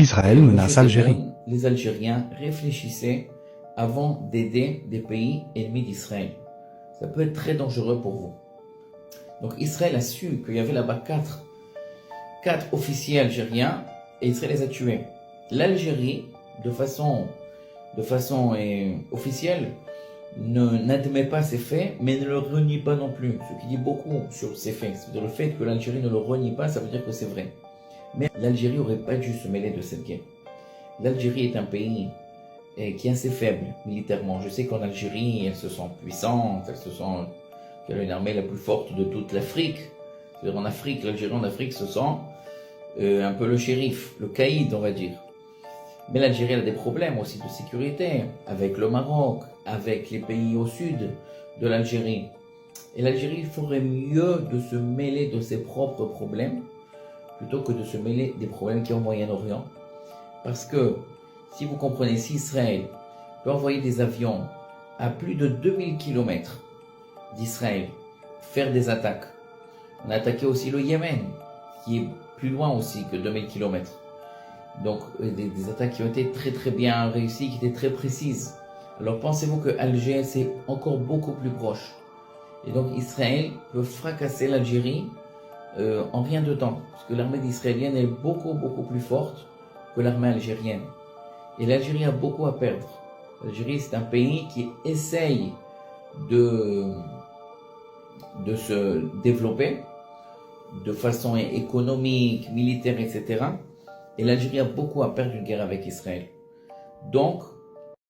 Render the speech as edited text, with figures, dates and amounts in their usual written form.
Israël menace Algérie. Les Algériens réfléchissez avant d'aider des pays ennemis d'Israël. Ça peut être très dangereux pour vous. Donc Israël a su qu'il y avait là-bas quatre officiers algériens et Israël les a tués. L'Algérie, de façon officielle, n'admet pas ces faits, mais ne le renie pas non plus. Ce qui dit beaucoup sur ces faits. C'est-à-dire le fait que l'Algérie ne le renie pas, ça veut dire que c'est vrai. Mais l'Algérie n'aurait pas dû se mêler de cette guerre. L'Algérie est un pays qui est assez faible militairement. Je sais qu'en Algérie, elles se sentent puissantes, qu'elle a une armée la plus forte de toute l'Afrique. C'est-à-dire en Afrique, l'Algérie en Afrique se sent un peu le shérif, le caïd, on va dire. Mais l'Algérie a des problèmes aussi de sécurité, avec le Maroc, avec les pays au sud de l'Algérie. Et l'Algérie ferait mieux de se mêler de ses propres problèmes, plutôt que de se mêler des problèmes qui sont au Moyen-Orient. Parce que, si vous comprenez, si Israël peut envoyer des avions à plus de 2000 km d'Israël, faire des attaques. On a attaqué aussi le Yémen, qui est plus loin aussi que 2000 km. Donc des attaques qui ont été très très bien réussies, qui étaient très précises. Alors pensez-vous que Alger c'est encore beaucoup plus proche. Et donc Israël peut fracasser l'Algérie en rien de temps. Parce que l'armée israélienne est beaucoup plus forte que l'armée algérienne. Et l'Algérie a beaucoup à perdre. L'Algérie c'est un pays qui essaye de se développer de façon économique, militaire, etc. Et l'Algérie a beaucoup à perdre d'une guerre avec Israël. Donc,